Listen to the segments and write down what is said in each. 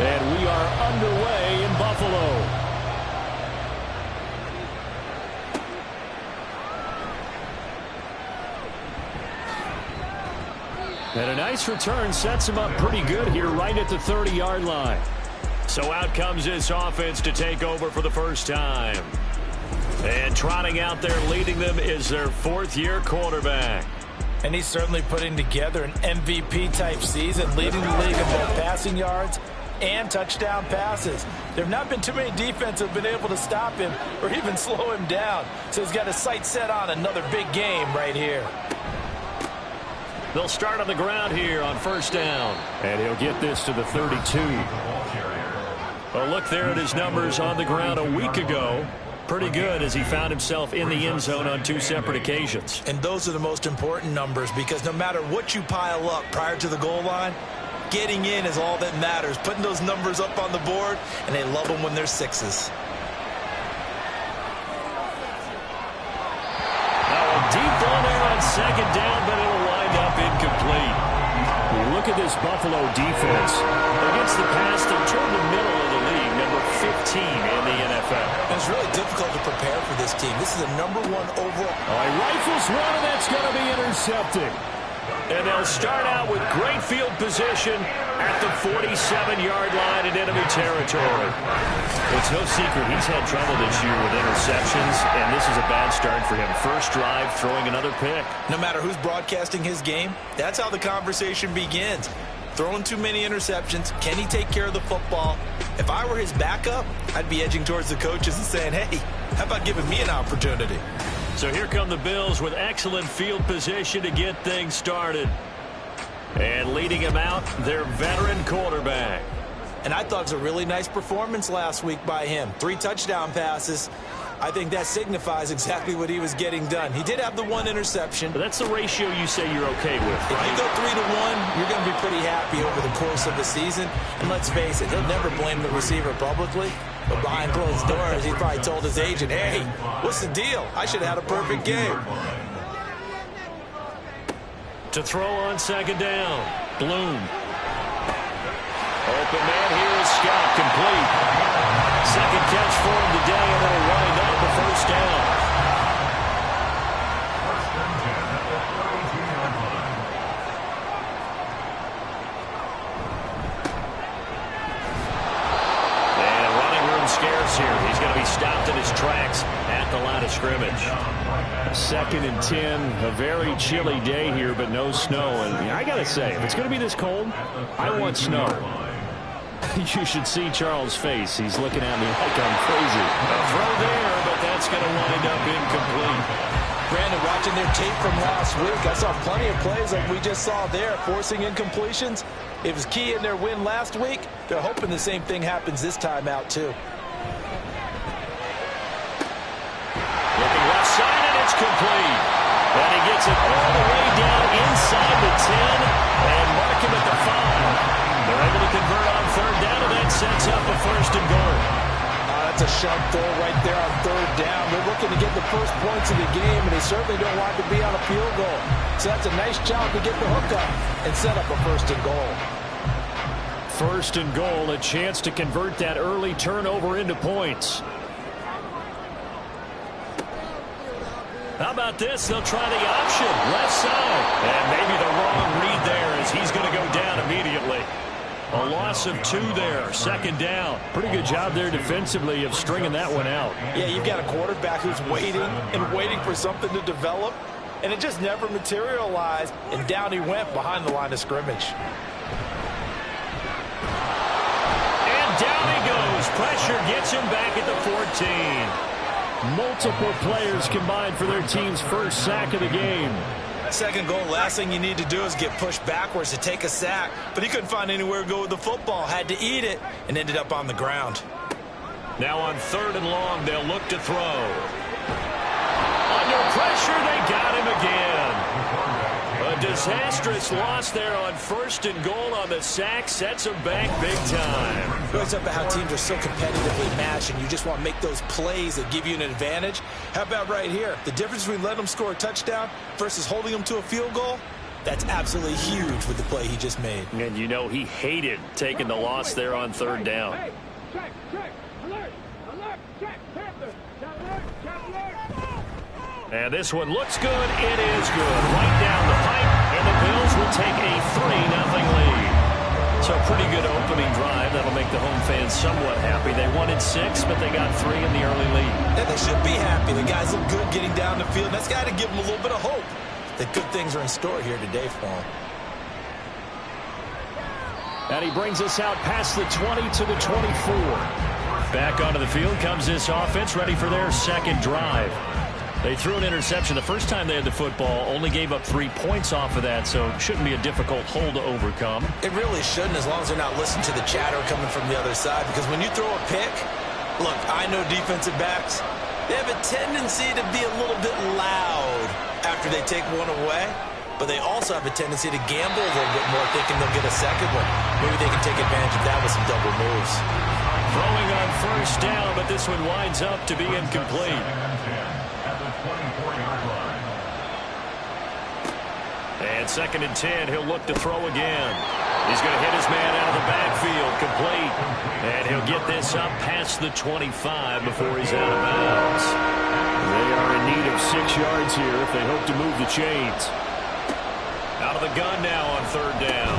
And we are underway in Buffalo. And a nice return sets him up pretty good here right at the 30-yard line. So out comes this offense to take over for the first time. And trotting out there leading them is their fourth-year quarterback. And he's certainly putting together an MVP-type season, leading the league in both passing yards and touchdown passes. There have not been too many defenses that have been able to stop him or even slow him down. So he's got his sights set on another big game right here. They'll start on the ground here on first down. And he'll get this to the 32. A look there at his numbers on the ground a week ago. Pretty good as he found himself in the end zone on 2 separate occasions. And those are the most important numbers because no matter what you pile up prior to the goal line, getting in is all that matters. Putting those numbers up on the board, and they love them when they're 6s. Now a deep ball there on second down, but it'll wind up incomplete. Look at this Buffalo defense. Against the pass, they're toward the middle of the league, number 15 in the NFL. And it's really difficult to prepare for this team. This is a #1 overall. All right, rifles one, and that's going to be intercepted. And they'll start out with great field position at the 47-yard line in enemy territory. It's no secret he's had trouble this year with interceptions, and this is a bad start for him. First drive, throwing another pick. No matter who's broadcasting his game, that's how the conversation begins. Throwing too many interceptions. Can he take care of the football? If I were his backup, I'd be edging towards the coaches and saying, hey, how about giving me an opportunity? So here come the Bills with excellent field position to get things started. And leading him out, their veteran quarterback. And I thought it was a really nice performance last week by him. 3 touchdown passes. I think that signifies exactly what he was getting done. He did have the 1 interception. But that's the ratio you say you're okay with, right? If you go 3 to 1, you're going to be pretty happy over the course of the season. And let's face it, he'll never blame the receiver publicly. But behind closed doors, he probably told his agent, hey, what's the deal? I should have had a perfect game. To throw on second down, Bloom. Open man here is Scott, complete. Second catch for him today, and it'll wind up the first down. And running room scarce here. He's going to be stopped in his tracks at the line of scrimmage. 2nd and 10, a very chilly day here, but no snow. And I got to say, if it's going to be this cold, I want snow. You should see Charles' face. He's looking at me like I'm crazy. A throw there, but that's going to wind up incomplete. Brandon, watching their tape from last week, I saw plenty of plays like we just saw there, forcing incompletions. It was key in their win last week. They're hoping the same thing happens this time out, too. Looking left side, and it's complete. And he gets it all the way down inside the 10 and mark him at the 5. They're able to convert on third down, and that sets up a first and goal. That's a sharp throw right there on third down. They're looking to get the first points of the game, and they certainly don't want to be on a field goal. So that's a nice job to get the hook up and set up a first and goal. First and goal, a chance to convert that early turnover into points. How about this? They'll try the option, left side. And maybe the wrong read there as he's going to go down immediately. A loss of 2 there, second down. Pretty good job there defensively of stringing that one out. Yeah, you've got a quarterback who's waiting and waiting for something to develop, and it just never materialized, and down he went behind the line of scrimmage. And down he goes. Pressure gets him back at the 14. Multiple players combined for their team's first sack of the game. Second goal, last thing you need to do is get pushed backwards to take a sack. But he couldn't find anywhere to go with the football, had to eat it, and ended up on the ground. Now on third and long, they'll look to throw. Under pressure, they got him again. A disastrous loss there on first and goal on the sack. Sets them back big time. It goes up to how teams are so competitively matched, and you just want to make those plays that give you an advantage. How about right here? The difference between letting them score a touchdown versus holding them to a field goal? That's absolutely huge with the play he just made. And you know he hated taking the loss there on third down. And this one looks good. It is good. Right down the pipe, and the Bills will take a 3-0 lead. So pretty good opening drive. That'll make the home fans somewhat happy. They wanted 6, but they got 3 in the early lead. And they should be happy. The guys look good getting down the field. That's got to give them a little bit of hope that good things are in store here today for them. And he brings us out past the 20 to the 24. Back onto the field comes this offense, ready for their second drive. They threw an interception the first time they had the football, only gave up 3 points off of that, so it shouldn't be a difficult hole to overcome. It really shouldn't, as long as they're not listening to the chatter coming from the other side, because when you throw a pick, look, I know defensive backs, they have a tendency to be a little bit loud after they take one away, but they also have a tendency to gamble a little bit more, thinking they'll get a second one. Maybe they can take advantage of that with some double moves. Throwing on first down, but this one winds up to be incomplete. And 2nd and 10, he'll look to throw again. He's going to hit his man out of the backfield, complete. And he'll get this up past the 25 before he's out of bounds. They are in need of 6 yards here if they hope to move the chains. Out of the gun now on third down.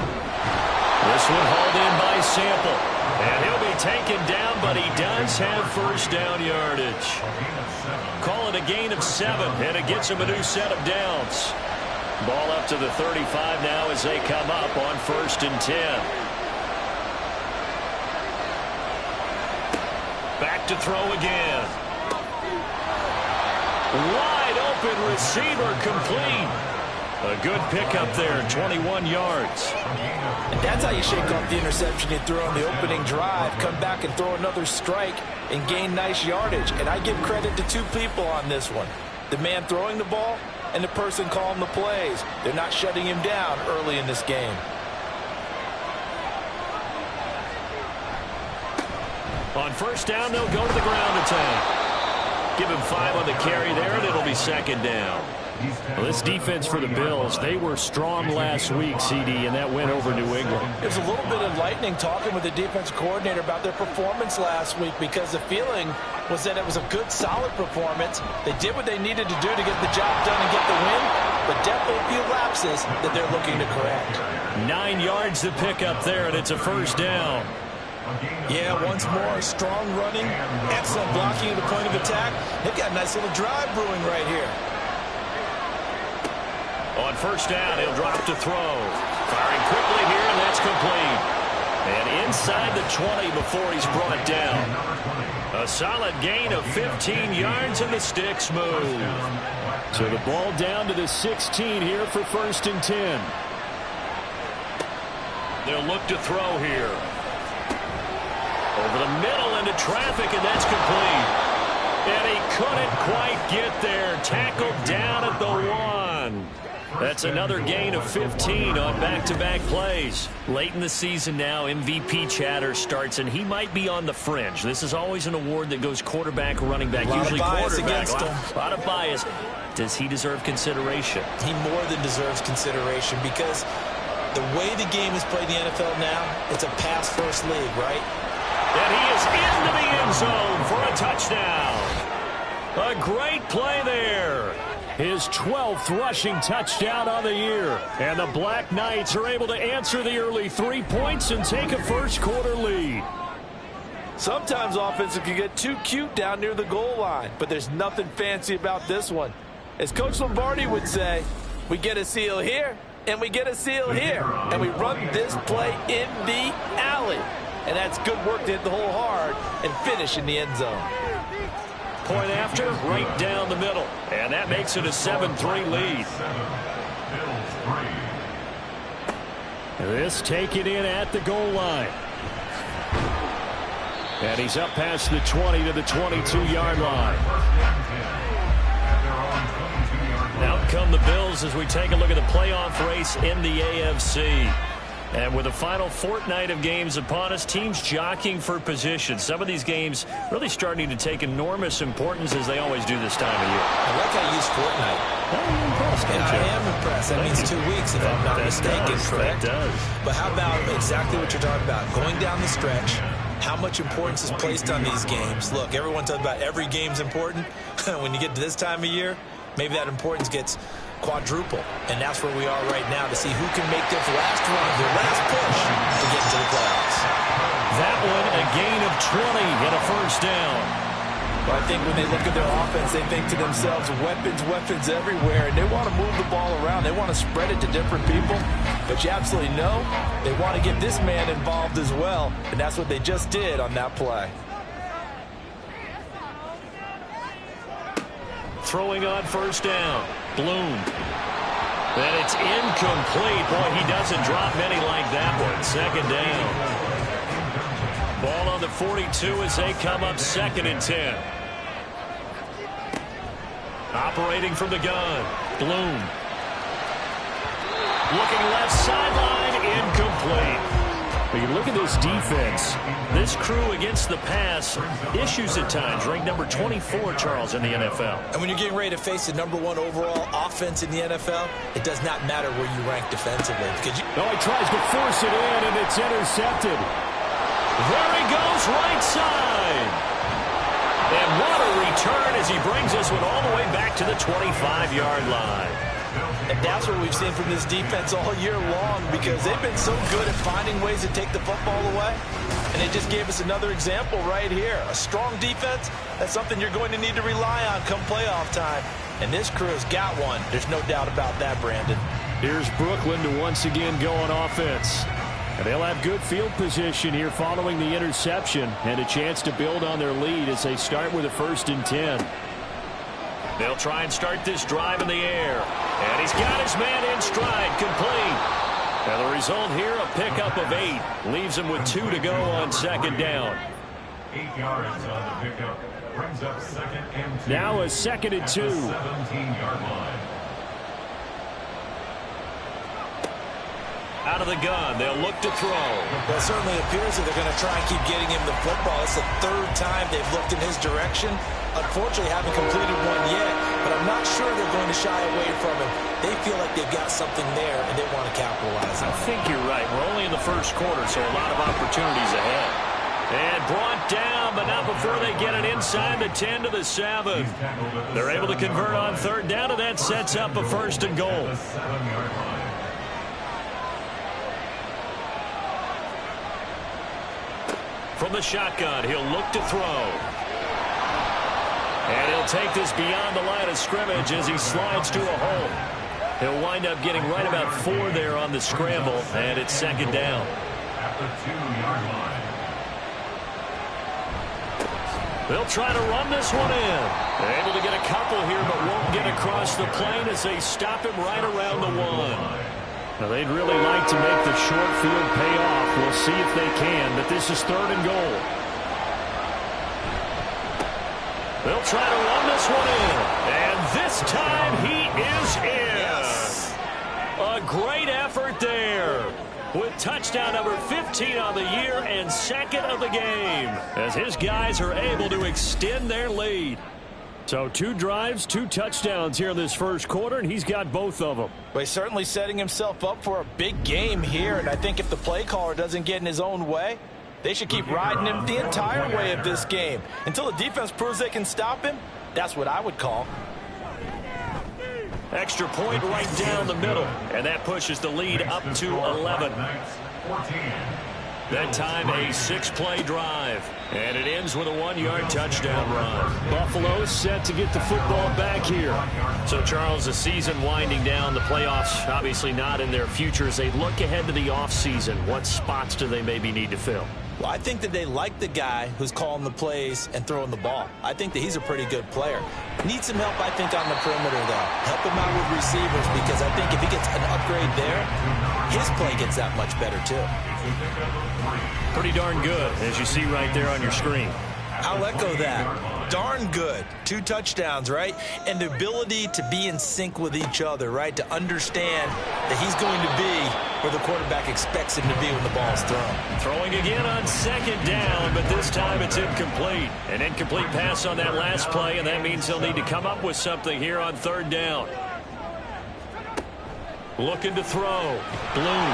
This one hauled in by Sample. And he'll be taken down, but he does have first down yardage. Call it a gain of 7, and it gets him a new set of downs. Ball up to the 35 now as they come up on 1st and 10. Back to throw again. Wide open receiver, complete. A good pickup there, 21 yards. And that's how you shake off the interception you threw on the opening drive. Come back and throw another strike and gain nice yardage. And I give credit to 2 people on this one. The man throwing the ball and the person calling the plays. They're not shutting him down early in this game. On first down, they'll go to the ground attack. Give him 5 on the carry there, and it'll be 2nd down. Well, this defense for the Bills, they were strong last week, CD, and that went over New England. It was a little bit enlightening talking with the defense coordinator about their performance last week, because the feeling was that it was a good, solid performance. They did what they needed to do to get the job done and get the win, but definitely a few lapses that they're looking to correct. 9 yards to pick up there, and it's a first down. Yeah, once more, strong running, excellent blocking at the point of attack. They've got a nice little drive brewing right here. On first down, he'll drop to throw. Firing quickly here, and that's complete. And inside the 20 before he's brought down. A solid gain of 15 yards, and the sticks move. So the ball down to the 16 here for 1st and 10. They'll look to throw here. Over the middle into traffic, and that's complete. And he couldn't quite get there. Tackled down at the 1. That's another gain of 15 on back-to-back plays. Late in the season now, MVP chatter starts, and he might be on the fringe. This is always an award that goes quarterback, running back, usually quarterback. A lot of bias. Does he deserve consideration? He more than deserves consideration, because the way the game is played in the NFL now, it's a pass-first league, right? And he is into the end zone for a touchdown. A great play there. His 12th rushing touchdown on the year. And the Black Knights are able to answer the early 3 points and take a first-quarter lead. Sometimes offenses can get too cute down near the goal line, but there's nothing fancy about this one. As Coach Lombardi would say, we get a seal here, and we get a seal here, and we run this play in the alley. And that's good work to hit the hole hard and finish in the end zone. Point after, right down the middle. And that makes it a 7-3 lead. This taken in at the goal line. And he's up past the 20 to the 22-yard line. Out come the Bills as we take a look at the playoff race in the AFC. And with the final fortnight of games upon us, teams jockeying for position. Some of these games really starting to take enormous importance as they always do this time of year. I like how you use fortnight. I'm impressed, I am impressed. That means 2 weeks if I'm not mistaken, correct? That does. But how about exactly what you're talking about? Going down the stretch, how much importance is placed on these games? Look, everyone talks about every game's important. When you get to this time of year, maybe that importance gets quadruple. And that's where we are right now to see who can make their last run, their last push to get into the playoffs. That one, a gain of 20 and a first down. Well, I think when they look at their offense, they think to themselves, weapons everywhere, and they want to move the ball around. They want to spread it to different people. But you absolutely know they want to get this man involved as well, and that's what they just did on that play. Throwing on first down. Bloom. And it's incomplete. Boy, he doesn't drop many like that one. Second down. Ball on the 42 as they come up 2nd and 10. Operating from the gun. Bloom. Looking left sideline. Incomplete. But you look at this defense. This crew against the pass, issues at times. Ranked number 24, Charles, in the NFL. And when you're getting ready to face the #1 overall offense in the NFL, it does not matter where you rank defensively. Because he tries to force it in, and it's intercepted. There he goes, right side. And what a return as he brings this one all the way back to the 25-yard line. And that's what we've seen from this defense all year long, because they've been so good at finding ways to take the football away. And they just gave us another example right here. A strong defense, that's something you're going to need to rely on come playoff time. And this crew has got one. There's no doubt about that, Brandon. Here's Brooklyn to once again go on offense. And they'll have good field position here following the interception and a chance to build on their lead as they start with a 1st and 10. They'll try and start this drive in the air. And he's got his man in stride, complete. And the result here, a pickup of 8. Leaves him with 2 to go on 2nd down. 8 yards on the pickup. Brings up 2nd and 2. Now a 2nd and 2. 17-yard line. Out of the gun, they'll look to throw. Well, it certainly appears that they're going to try and keep getting him the football. It's the 3rd time they've looked in his direction. Unfortunately, haven't completed one yet, but I'm not sure they're going to shy away from him. They feel like they've got something there, and they want to capitalize on it. I think you're right. We're only in the 1st quarter, so a lot of opportunities ahead. And brought down, but not before they get it inside the 10 to the 7. They're able to convert on 3rd down, and that sets up a 1st and goal. From the shotgun, he'll look to throw. And he'll take this beyond the line of scrimmage as he slides to a hole. He'll wind up getting right about 4 there on the scramble, and it's 2nd down. At the 2-yard line. They'll try to run this one in. They're able to get a couple here, but won't get across the plane as they stop him right around the 1. Now, they'd really like to make the short field pay off. We'll see if they can, but this is 3rd and goal. They'll try to run this one in. And this time he is in. Yes. A great effort there. With touchdown number 15 on the year and 2nd of the game. As his guys are able to extend their lead. So 2 drives, 2 touchdowns here in this 1st quarter, and he's got both of them. Well, he's certainly setting himself up for a big game here, and I think if the play caller doesn't get in his own way, they should keep riding him the entire way of this game. Until the defense proves they can stop him, that's what I would call. Extra point right down the middle, and that pushes the lead up to 11. That time a 6-play drive, and it ends with a 1-yard touchdown run. Buffalo set to get the football back here. So, Charles, the season winding down, the playoffs obviously not in their future. As they look ahead to the offseason, what spots do they maybe need to fill? Well, I think that they like the guy who's calling the plays and throwing the ball. I think that he's a pretty good player. Needs some help, I think, on the perimeter, though. Help him out with receivers, because I think if he gets an upgrade there, his play gets that much better, too. Pretty darn good, as you see right there on your screen. I'll echo that. Darn good. 2 touchdowns, right? And the ability to be in sync with each other, right? To understand that he's going to be where the quarterback expects him to be when the ball's thrown. Throwing again on 2nd down, but this time it's incomplete. An incomplete pass on that last play, and that means he'll need to come up with something here on 3rd down. Looking to throw. Bloom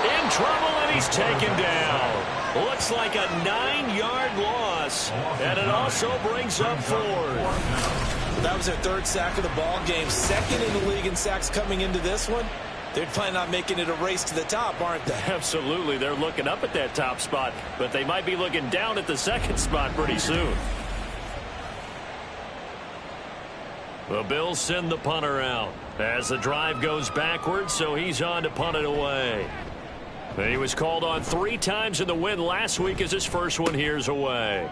in trouble, and he's taken down. Looks like a 9-yard loss, and it also brings up 4th. That was their 3rd sack of the ball game. 2nd in the league in sacks coming into this one. They're planning on making it a race to the top, aren't they? Absolutely. They're looking up at that top spot, but they might be looking down at the 2nd spot pretty soon. The Bills send the punter out as the drive goes backwards, so he's on to punt it away. He was called on 3 times in the win last week as his first one here's away.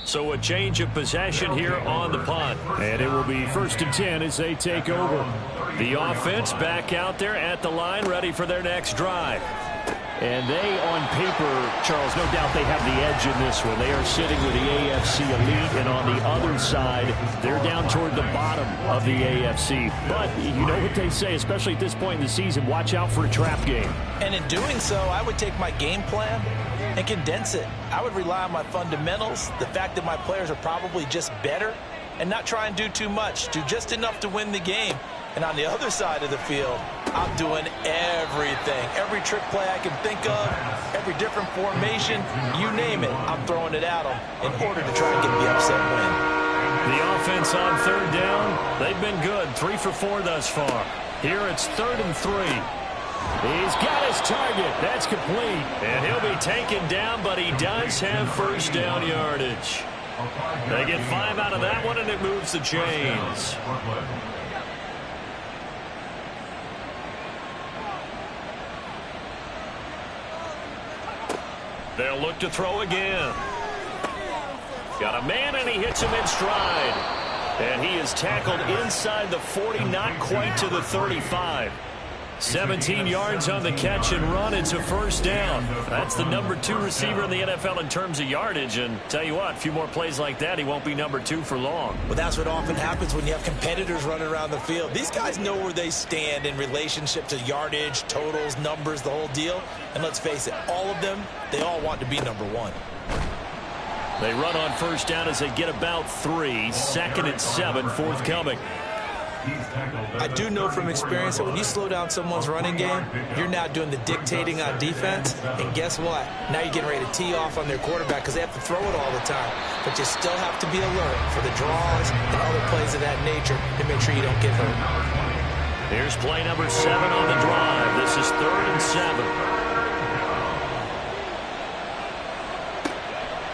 So a change of possession here on the punt. And it will be 1st and 10 as they take over. The offense back out there at the line, ready for their next drive. And they, on paper, Charles, no doubt they have the edge in this one. They are sitting with the AFC elite, and on the other side, they're down toward the bottom of the AFC. But you know what they say, especially at this point in the season, watch out for a trap game. And in doing so, I would take my game plan and condense it. I would rely on my fundamentals, the fact that my players are probably just better, and not try and do too much. Do just enough to win the game. And on the other side of the field, I'm doing everything. Every trick play I can think of, every different formation, you name it, I'm throwing it at them in order to try and get the upset win. The offense on 3rd down, they've been good. 3 for 4 thus far. Here it's 3rd and 3. He's got his target. That's complete. And he'll be taken down, but he does have 1st down yardage. They get 5 out of that one, and it moves the chains. They'll look to throw again. Got a man, and he hits him in stride. And he is tackled inside the 40, not quite to the 35. 17 yards on the catch and run. It's a 1st down. That's the number 2 receiver in the NFL in terms of yardage. And tell you what, a few more plays like that, he won't be number 2 for long. Well, that's what often happens when you have competitors running around the field. These guys know where they stand in relationship to yardage, totals, numbers, the whole deal. And let's face it, all of them, they all want to be number 1. They run on 1st down as they get about 3. 2nd and 7, forthcoming. I do know from experience that when you slow down someone's running game, you're now doing the dictating on defense. And guess what? Now you're getting ready to tee off on their quarterback because they have to throw it all the time. But you still have to be alert for the draws and other plays of that nature to make sure you don't get hurt. Here's play number 7 on the drive. This is 3rd and 7.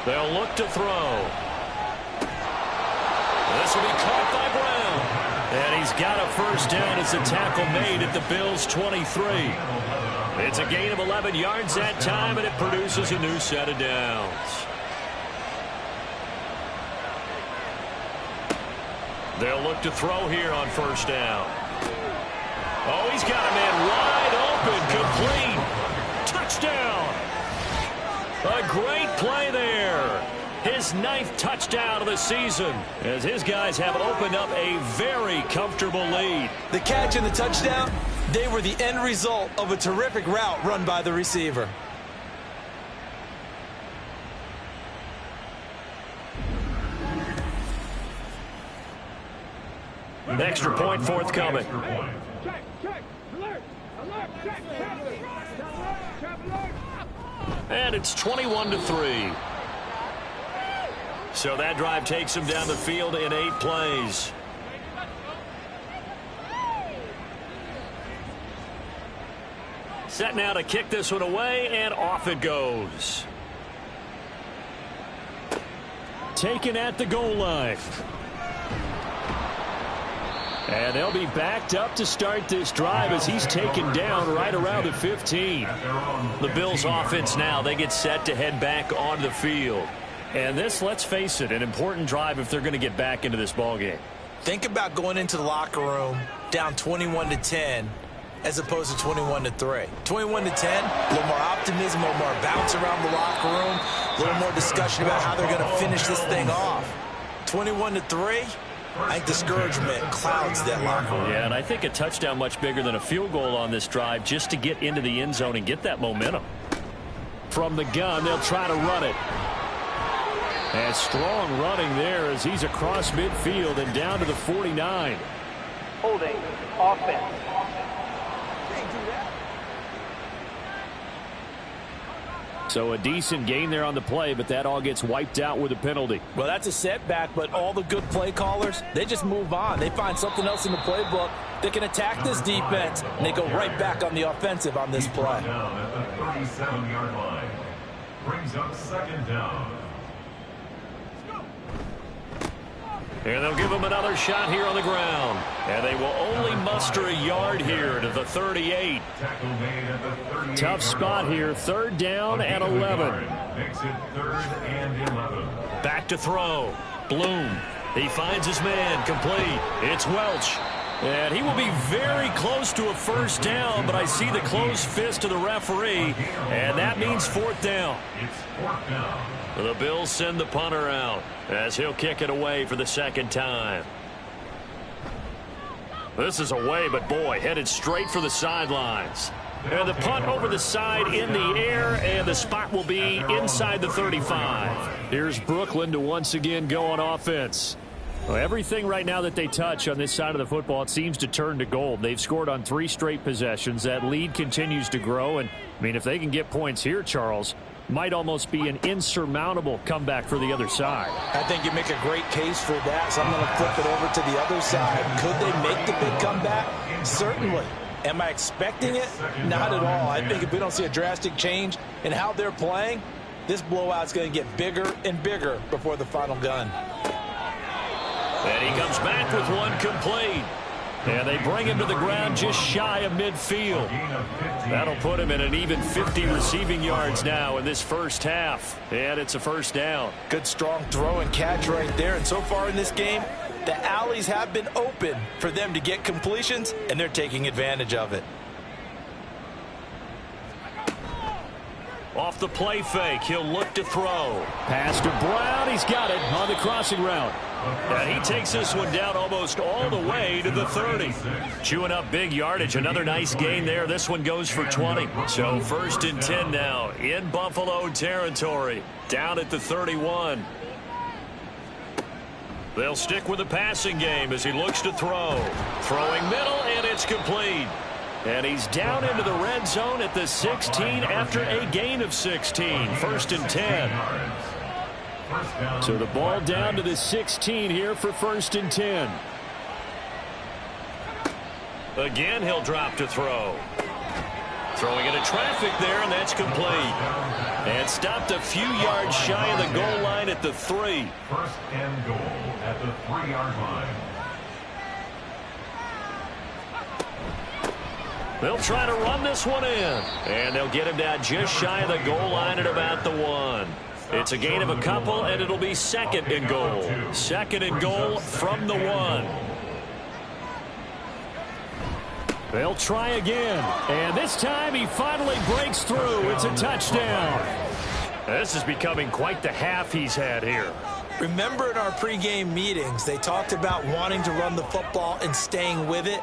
They'll look to throw. This will be caught by Brown. And he's got a 1st down as the tackle made at the Bills' 23. It's a gain of 11 yards that time, and it produces a new set of downs. They'll look to throw here on 1st down. Oh, he's got a man wide open, complete. Touchdown. A great play there. His 9th touchdown of the season as his guys have opened up a very comfortable lead. The catch and the touchdown, they were the end result of a terrific route run by the receiver. Extra point forthcoming. And it's 21-3. So that drive takes him down the field in 8 plays. Set now to kick this one away, and off it goes. Taken at the goal line. And they'll be backed up to start this drive as he's taken down right around the 15. The Bills offense now, they get set to head back onto the field. And this, let's face it, an important drive if they're going to get back into this ballgame. Think about going into the locker room down 21-10 as opposed to 21-3. 21-10, a little more optimism, a little more bounce around the locker room, a little more discussion about how they're going to finish this thing off. 21-3, I think discouragement clouds that locker room. Yeah, and I think a touchdown much bigger than a field goal on this drive just to get into the end zone and get that momentum. From the gun, they'll try to run it. And strong running there as he's across midfield and down to the 49. Holding offense. So a decent gain there on the play, but that all gets wiped out with a penalty. Well, that's a setback, but all the good play callers, they just move on. They find something else in the playbook that can attack this defense, and they go right back on the offensive on this play. Down at the 37-yard line. Brings up second down. And they'll give him another shot here on the ground. And they will only muster a yard here to the 38. Tackle made at the 38. Tough spot here. Third down and 11. Makes it 3rd and 11. Back to throw. Bloom. He finds his man. Complete. It's Welch. And he will be very close to a first down, but I see the closed fist of the referee, and that means 4th down. It's 4th down. The Bills send the punter out as he'll kick it away for the second time. This is away, but boy, headed straight for the sidelines. And the punt over the side in the air, and the spot will be inside the 35. Here's Brooklyn to once again go on offense. Well, everything right now that they touch on this side of the football, it seems to turn to gold. They've scored on 3 straight possessions. That lead continues to grow, and I mean, if they can get points here, Charles, might almost be an insurmountable comeback for the other side. I think you make a great case for that, so I'm going to flip it over to the other side. Could they make the big comeback? Certainly. Am I expecting it? Not at all. I think if we don't see a drastic change in how they're playing, this blowout's going to get bigger and bigger before the final gun. And he comes back with one complete. And they bring him to the ground just shy of midfield. That'll put him in an even 50 receiving yards now in this first half. And it's a first down. Good strong throw and catch right there. And so far in this game, the alleys have been open for them to get completions, and they're taking advantage of it. Off the play fake, he'll look to throw. Pass to Brown, he's got it on the crossing route. And he takes this one down almost all the way to the 30. Chewing up big yardage, another nice gain there. This one goes for 20. So 1st and 10 now in Buffalo territory, down at the 31. They'll stick with the passing game as he looks to throw. Throwing middle, and it's complete. And he's down into the red zone at the 16 after a gain of 16. 1st and 10. So the ball down to the 16 here for 1st and 10. Again, he'll drop to throw. Throwing into traffic there, and that's complete. And stopped a few yards shy of the goal line at the 3. 1st and goal at the 3-yard line. They'll try to run this one in. And they'll get him down just shy of the goal line at about the 1. It's a gain of a couple, and it'll be 2nd and goal. 2nd and goal from the 1. They'll try again. And this time he finally breaks through. It's a touchdown. This is becoming quite the half he's had here. Remember in our pregame meetings, they talked about wanting to run the football and staying with it.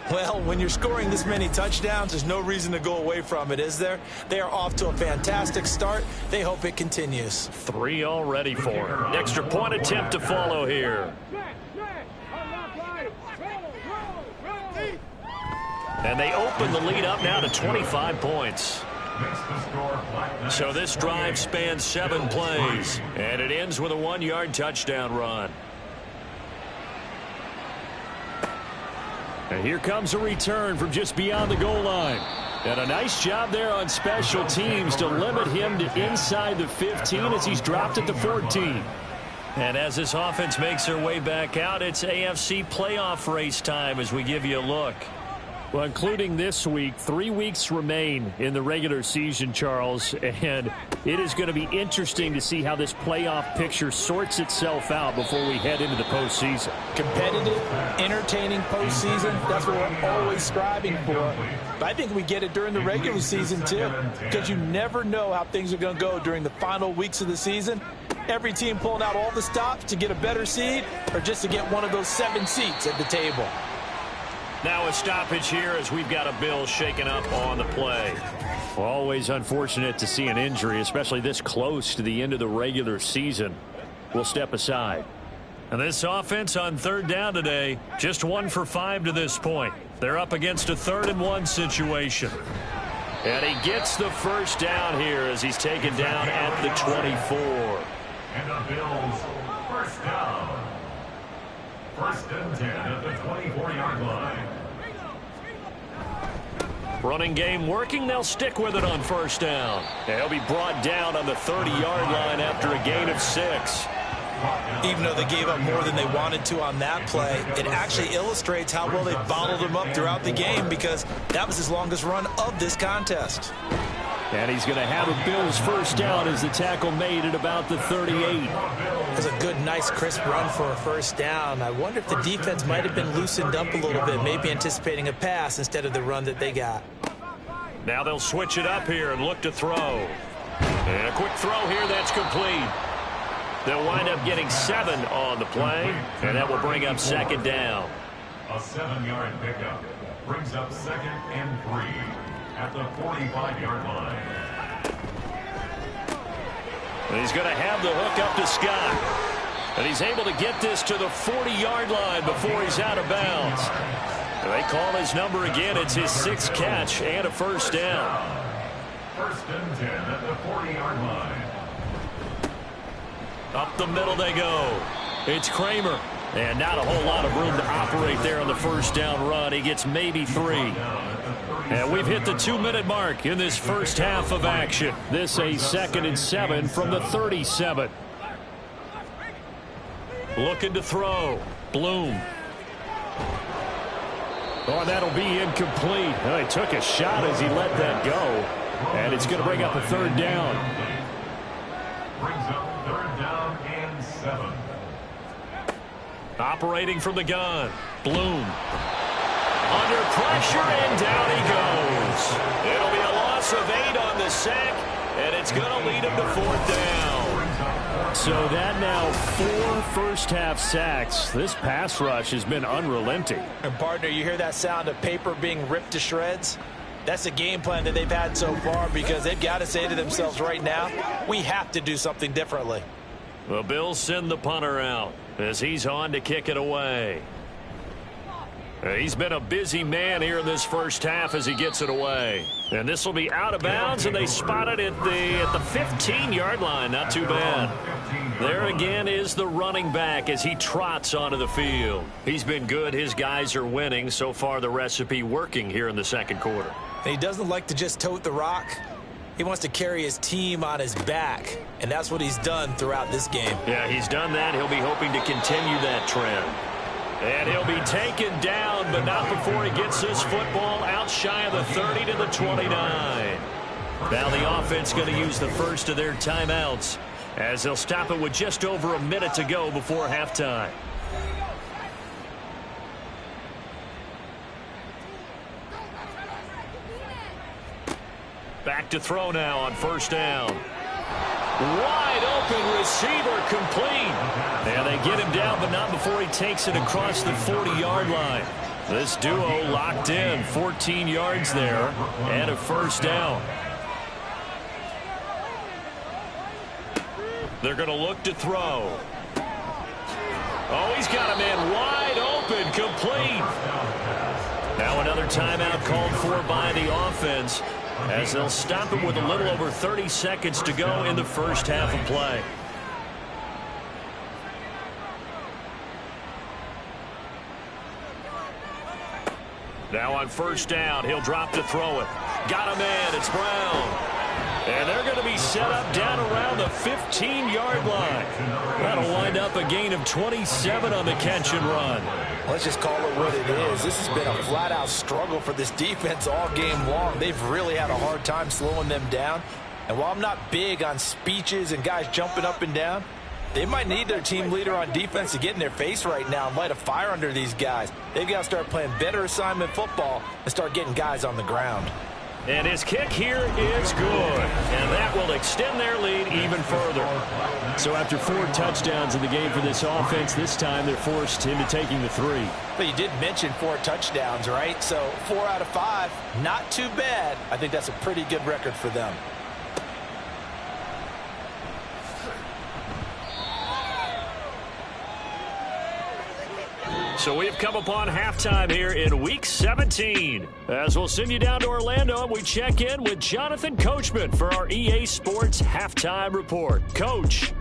Well, when you're scoring this many touchdowns, there's no reason to go away from it, is there? They are off to a fantastic start. They hope it continues. 3 already for him. Extra point attempt to follow here. And they open the lead up now to 25 points. So this drive spans 7 plays, and it ends with a 1-yard touchdown run. And here comes a return from just beyond the goal line. And a nice job there on special teams to limit him to inside the 15 as he's dropped at the 14. And as this offense makes their way back out, it's AFC playoff race time as we give you a look. Well, including this week, 3 weeks remain in the regular season, Charles, and it is going to be interesting to see how this playoff picture sorts itself out before we head into the postseason. Competitive, entertaining postseason, that's what we're always striving for. But I think we get it during the regular season, too, because you never know how things are going to go during the final weeks of the season. Every team pulling out all the stops to get a better seed or just to get one of those 7 seats at the table. Now a stoppage here as we've got a Bill shaken up on the play. Always unfortunate to see an injury, especially this close to the end of the regular season. We'll step aside. And this offense on 3rd down today, just 1 for 5 to this point. They're up against a 3rd and 1 situation. And he gets the first down here as he's taken down at the 24. And the Bills first down. 1st and 10 at the 24-yard line. Running game working. They'll stick with it on 1st down. And he'll be brought down on the 30-yard line after a gain of 6. Even though they gave up more than they wanted to on that play, it actually illustrates how well they bottled them up throughout the game because that was his longest run of this contest. And he's going to have a Bills first down as the tackle made at about the 38. It was a good, nice, crisp run for a first down. I wonder if the defense might have been loosened up a little bit, maybe anticipating a pass instead of the run that they got. Now they'll switch it up here and look to throw. And a quick throw here that's complete. They'll wind up getting 7 on the play, and that will bring up 2nd down. A 7-yard pickup brings up 2nd and 3 at the 45-yard line. And he's going to have the hook up to Scott. And he's able to get this to the 40-yard line before he's out of bounds. And they call his number again. It's his 6th catch and a first down. 1st and 10 at the 40-yard line. Up the middle they go. It's Kramer. And not a whole lot of room to operate there on the first down run. He gets maybe 3. And we've hit the 2-minute mark in this first half of action. This a 2nd and 7 from the 37. Looking to throw. Bloom. Oh, that'll be incomplete. Well, he took a shot as he let that go. And it's going to bring up a 3rd down. Brings up 3rd down and 7. Operating from the gun. Bloom. Under pressure, and down he goes. It'll be a loss of 8 on the sack, and it's going to lead him to 4th down. So that now 4 first-half sacks. This pass rush has been unrelenting. And, partner, you hear that sound of paper being ripped to shreds? That's the game plan that they've had so far because they've got to say to themselves right now, we have to do something differently. The Bills send the punter out as he's on to kick it away. He's been a busy man here in this first half as he gets it away. And this will be out of bounds, and they spot it at the 15-yard line. Not too bad. There again is the running back as he trots onto the field. He's been good. His guys are winning. So far, the recipe working here in the 2nd quarter. And he doesn't like to just tote the rock. He wants to carry his team on his back, and that's what he's done throughout this game. Yeah, he's done that. He'll be hoping to continue that trend. And he'll be taken down, but not before he gets this football out shy of the 30 to the 29. Now the offense going to use the first of their timeouts as they'll stop it with just over a minute to go before halftime. Back to throw now on 1st down. Wide open receiver complete. And they get him down, but not before he takes it across the 40-yard line. This duo locked in, 14 yards there, and a first down. They're going to look to throw. Oh, he's got a man wide open, complete. Now another timeout called for by the offense, as they'll stop it with a little over 30 seconds to go in the first half of play. Now on 1st down, he'll drop to throw it. Got a man, it's Brown. And they're going to be set up down around the 15-yard line. That'll wind up a gain of 27 on the catch and run. Let's just call it what it is. This has been a flat-out struggle for this defense all game long. They've really had a hard time slowing them down. And while I'm not big on speeches and guys jumping up and down, they might need their team leader on defense to get in their face right now and light a fire under these guys. They've got to start playing better assignment football and start getting guys on the ground. And his kick here is good. And that will extend their lead even further. So after 4 touchdowns in the game for this offense, this time they're forced into taking the 3. But you did mention 4 touchdowns, right? So 4 out of 5, not too bad. I think that's a pretty good record for them. So we've come upon halftime here in Week 17. As we'll send you down to Orlando, and we check in with Jonathan Coachman for our EA Sports Halftime Report. Coach.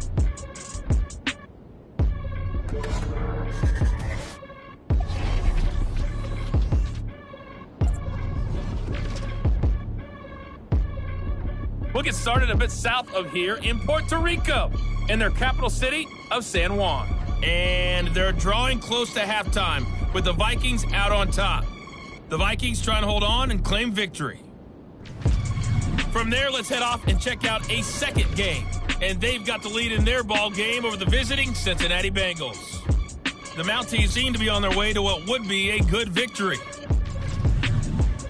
We'll get started a bit south of here in Puerto Rico, in their capital city of San Juan. And they're drawing close to halftime with the Vikings out on top. The Vikings trying to hold on and claim victory. From there, let's head off and check out a second game. And they've got the lead in their ball game over the visiting Cincinnati Bengals. The Mounties seem to be on their way to what would be a good victory.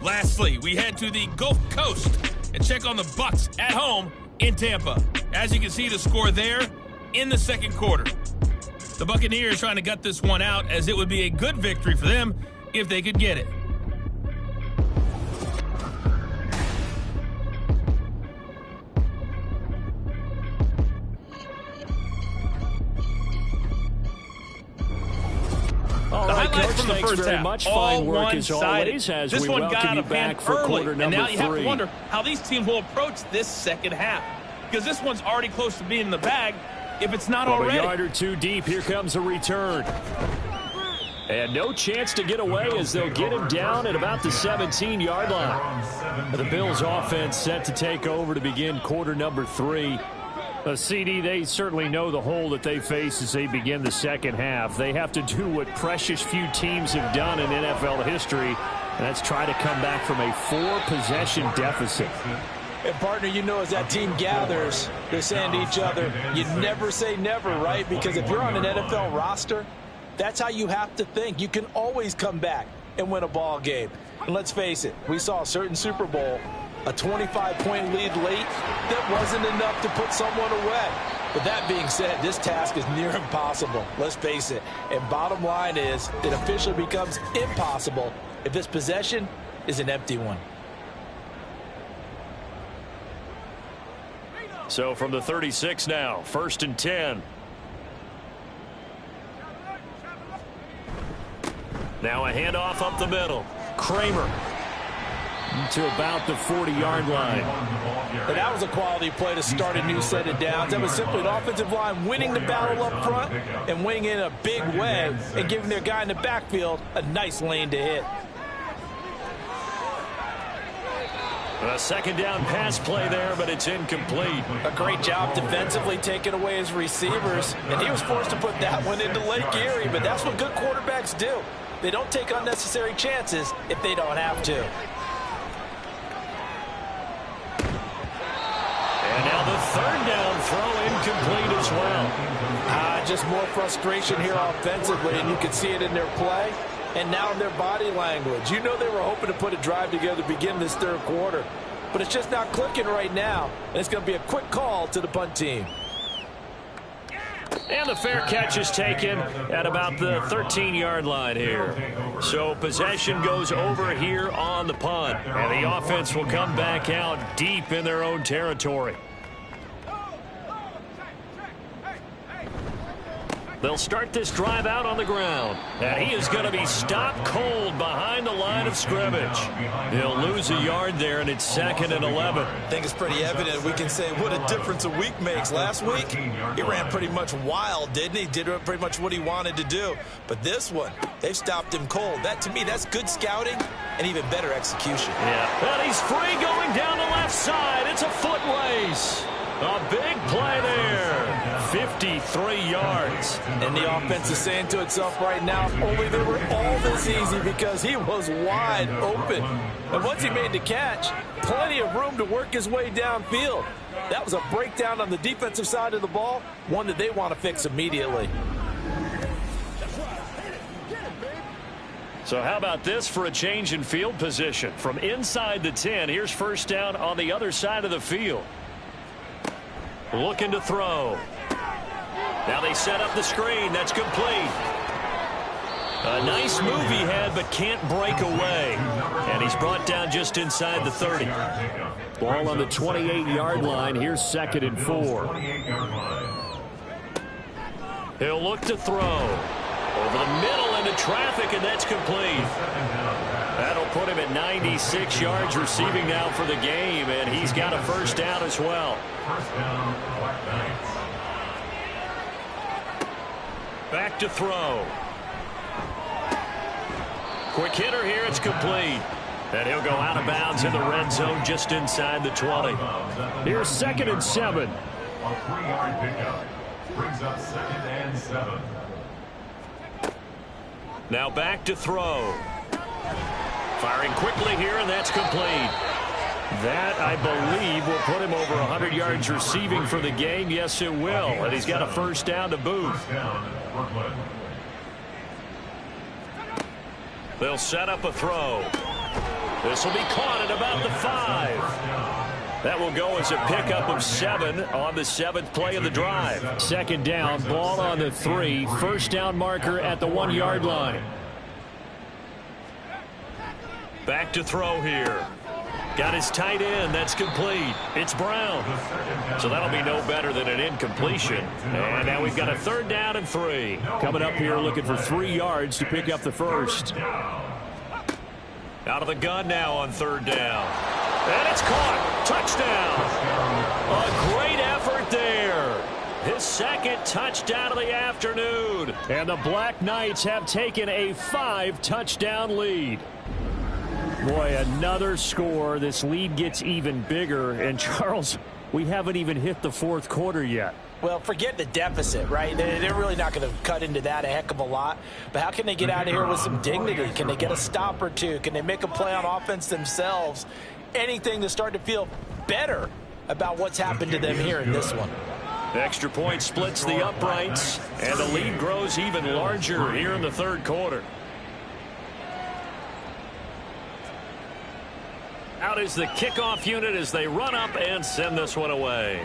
Lastly, we head to the Gulf Coast and check on the Bucs at home in Tampa. As you can see, the score there in the second quarter. The Buccaneers trying to gut this one out, as it would be a good victory for them if they could get it. All right, Coach, from the thanks first very half. much. All Fine work as always, as this we one got welcome out you of hand back for early, quarter and number now you have 3. to wonder how these teams will approach this second half, because this one's already close to being in the bag if it's not already. A yard or 2 deep, here comes a return. And no chance to get away as they'll get him down at about the 17-yard line. The Bills offense set to take over to begin quarter number 3. CD, they certainly know the hole that they face as they begin the second half. They have to do what precious few teams have done in NFL history, and that's try to come back from a 4-possession deficit. And, partner, you know, as that team gathers, they're saying to each other, you never say never, right? Because if you're on an NFL roster, that's how you have to think. You can always come back and win a ball game. And let's face it, we saw a certain Super Bowl, a 25-point lead late, that wasn't enough to put someone away. But that being said, this task is near impossible. Let's face it. And bottom line is, it officially becomes impossible if this possession is an empty one. So from the 36 now, 1st and 10. Now a handoff up the middle. Kramer to about the 40-yard line. And that was a quality play to start a new set of downs. That was simply an offensive line winning the battle up front and winning in a big way and giving their guy in the backfield a nice lane to hit. A second down pass play there, but it's incomplete. A great job defensively taking away his receivers, and he was forced to put that one into Lake Erie, but that's what good quarterbacks do. They don't take unnecessary chances if they don't have to. And now the 3rd down throw incomplete as well. Just more frustration here offensively, and you can see it in their play and now in their body language. You know they were hoping to put a drive together to begin this 3rd quarter, but it's just not clicking right now, and it's going to be a quick call to the punt team. And the fair catch is taken at about the 13-yard line here. So possession goes over here on the punt. And the offense will come back out deep in their own territory. They'll start this drive out on the ground. And he is going to be stopped cold behind the line of scrimmage. He'll lose a yard there, and it's 2nd and 11. I think it's pretty evident. We can say what a difference a week makes. Last week, he ran pretty much wild, didn't he? Did pretty much what he wanted to do. But this one, they've stopped him cold. That, to me, that's good scouting and even better execution. Yeah. And he's free going down the left side. It's a foot race. A big play there. 53 yards. And the offense is saying to itself right now, only they were all this easy because he was wide open. And once he made the catch, plenty of room to work his way downfield. That was a breakdown on the defensive side of the ball, one that they want to fix immediately. So how about this for a change in field position? From inside the 10, here's first down on the other side of the field. Looking to throw. Now they set up the screen. That's complete. A nice move he had, but can't break away. And he's brought down just inside the 30. Ball on the 28-yard line. Here's 2nd and 4. He'll look to throw. Over the middle into traffic, and that's complete. That'll put him at 96 yards receiving now for the game, and he's got a first down as well. Back to throw. Quick hitter here, it's complete. And he'll go out of bounds in the red zone just inside the 20. Here's 2nd and 7. A 3-yard pickup brings up 2nd and 7. Now back to throw. Firing quickly here, and that's complete. That, I believe, will put him over 100 yards receiving for the game. Yes, it will. And he's got a first down to boot. They'll set up a throw. This will be caught at about the 5. That will go as a pickup of 7 on the 7th play of the drive. 2nd down, ball on the 3. First down marker at the 1-yard line. Back to throw here. Got his tight end. That's complete. It's Brown. So that'll be no better than an incompletion. And now we've got a 3rd down and 3. Coming up here looking for 3 yards to pick up the first. Out of the gun now on 3rd down. And it's caught. Touchdown. A great effort there. His 2nd touchdown of the afternoon. And the Black Knights have taken a 5-touchdown lead. Boy, another score. This lead gets even bigger. And, Charles, we haven't even hit the 4th quarter yet. Well, forget the deficit, right? They're really not going to cut into that a heck of a lot. But how can they get out of here with some dignity? Can they get a stop or two? Can they make a play on offense themselves? Anything to start to feel better about what's happened to them here in this one. Extra point splits the uprights, and the lead grows even larger here in the 3rd quarter. Out is the kickoff unit as they run up and send this one away.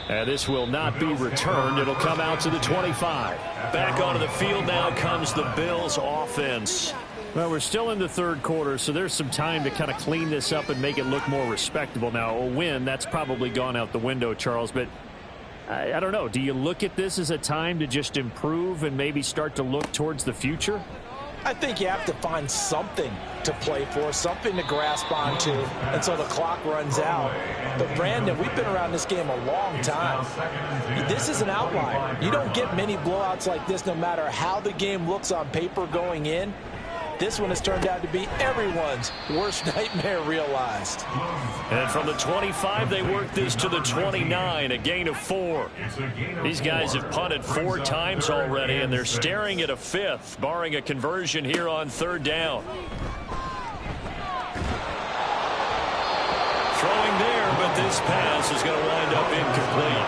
And this will not be returned. It'll come out to the 25. Back onto the field now comes the Bills offense. Well, we're still in the 3rd quarter, so there's some time to kind of clean this up and make it look more respectable. Now, a win, that's probably gone out the window, Charles, but I don't know. Do you look at this as a time to just improve and maybe start to look towards the future? I think you have to find something to play for, something to grasp onto until the clock runs out. But, Brandon, we've been around this game a long time. This is an outlier. You don't get many blowouts like this no matter how the game looks on paper going in. This one has turned out to be everyone's worst nightmare realized. And from the 25, they work this to the 29, a gain of 4. These guys have punted 4 times already, and they're staring at a 5th, barring a conversion here on 3rd down. Throwing there, but this pass is going to wind up incomplete.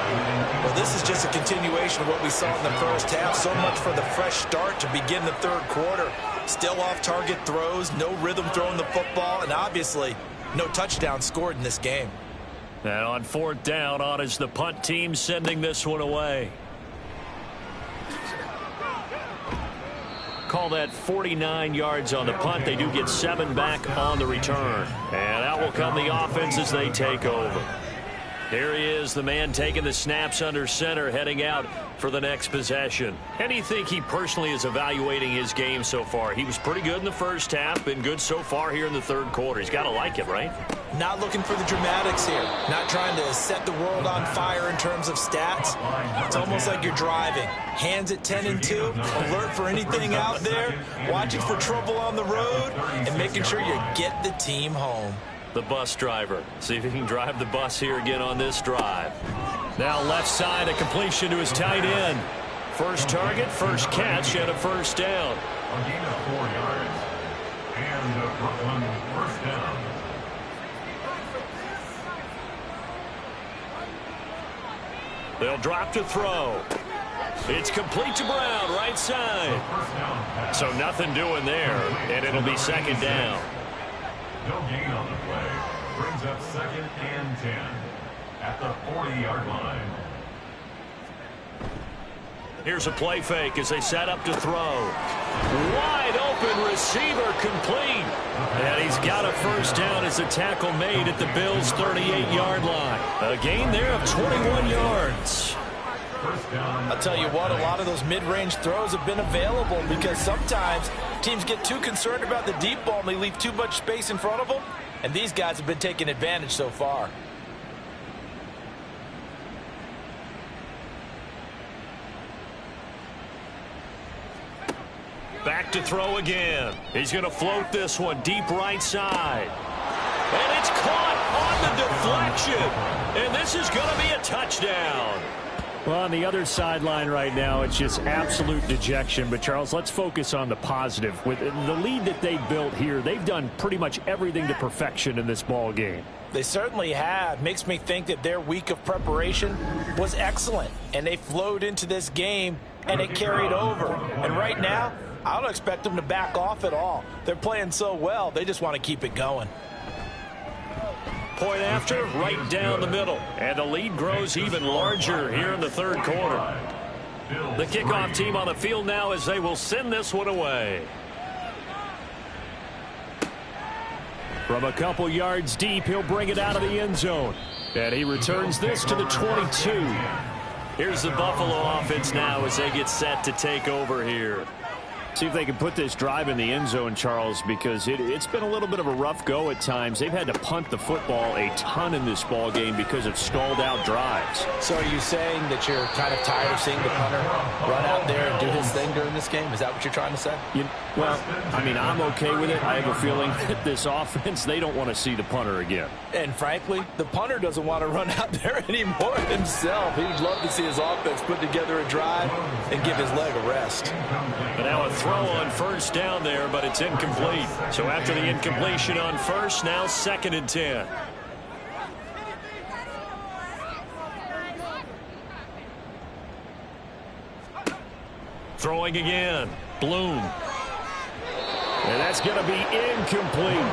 Well, this is just a continuation of what we saw in the first half. So much for the fresh start to begin the 3rd quarter. Still off-target throws, no rhythm throwing the football, and obviously no touchdown scored in this game. And on 4th down, on is the punt team sending this one away. Call that 49 yards on the punt. They do get 7 back on the return. And out will come the offense as they take over. Here he is, the man taking the snaps under center, heading out for the next possession. How do you think he personally is evaluating his game so far? He was pretty good in the first half, been good so far here in the 3rd quarter. He's got to like it, right? Not looking for the dramatics here. Not trying to set the world on fire in terms of stats. It's almost like you're driving. Hands at 10 and 2, alert for anything out there, watching for trouble on the road, and making sure you get the team home. The bus driver. See if he can drive the bus here again on this drive. Now left side, a completion to his tight end. First target, first catch, and a first down. A gain of 4 yards. And the Brooklyn first down. They'll drop to throw. It's complete to Brown, right side. So nothing doing there, and it'll be second down. No gain on the play. Brings up second and 10 at the 40-yard line. Here's a play fake as they set up to throw. Wide open receiver complete. And he's got a first down as a tackle made at the Bills' 38-yard line. A gain there of 21 yards. I'll tell you what, a lot of those mid-range throws have been available because sometimes teams get too concerned about the deep ball and they leave too much space in front of them. And these guys have been taking advantage so far. Back to throw again. He's going to float this one deep right side. And it's caught on the deflection. And this is going to be a touchdown. Well, on the other sideline right now, it's just absolute dejection. But, Charles, let's focus on the positive. With the lead that they built here, they've done pretty much everything to perfection in this ball game. They certainly have. Makes me think that their week of preparation was excellent. And they flowed into this game, and it carried over. And right now, I don't expect them to back off at all. They're playing so well, they just want to keep it going. Point after, right down the middle. And the lead grows even larger here in the third quarter. The kickoff team on the field now as they will send this one away. From a couple yards deep, he'll bring it out of the end zone. And he returns this to the 22. Here's the Buffalo offense now as they get set to take over here. See if they can put this drive in the end zone, Charles, because it's been a little bit of a rough go at times. They've had to punt the football a ton in this ball game because of stalled-out drives. So are you saying that you're kind of tired of seeing the punter run out there and do his thing during this game? Is that what you're trying to say? Well, I mean, I'm okay with it. I have a feeling that this offense, they don't want to see the punter again. And frankly, the punter doesn't want to run out there anymore himself. He'd love to see his offense put together a drive and give his leg a rest. But now a throw on first down there, but it's incomplete. So after the incompletion on first, now second and 10. Throwing again. Bloom. And that's going to be incomplete.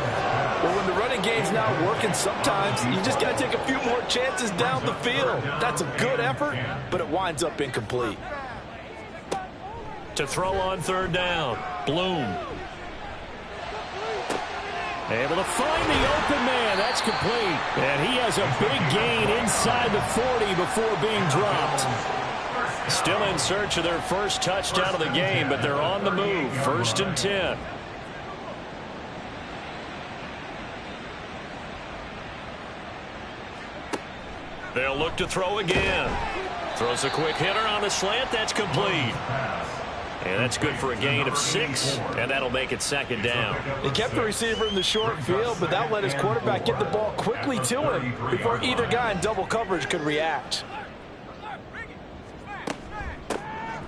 Well, when the running game's not working, sometimes you just got to take a few more chances down the field. That's a good effort, but it winds up incomplete. To throw on third down. Bloom. Able to find the open man. That's complete. And he has a big gain inside the 40 before being dropped. Still in search of their first touchdown of the game, but they're on the move. First and 10. They'll look to throw again. Throws a quick hitter on the slant. That's complete. And that's good for a gain of 6, and that'll make it second down. He kept the receiver in the short field, but that let his quarterback get the ball quickly to him before either guy in double coverage could react.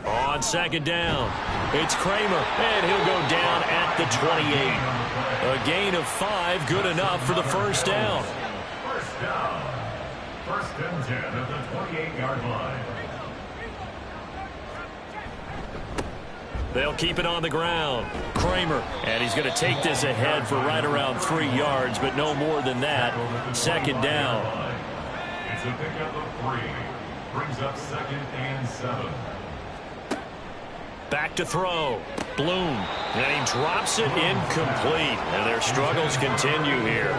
On second down, it's Kramer, and he'll go down at the 28. A gain of 5, good enough for the first down. First down. First and 10 at the 28-yard line. They'll keep it on the ground. Kramer, and he's going to take this ahead for right around 3 yards, but no more than that. Second down. It's a pickup of 3. Brings up second and 7. Back to throw. Bloom. And he drops it incomplete. And their struggles continue here.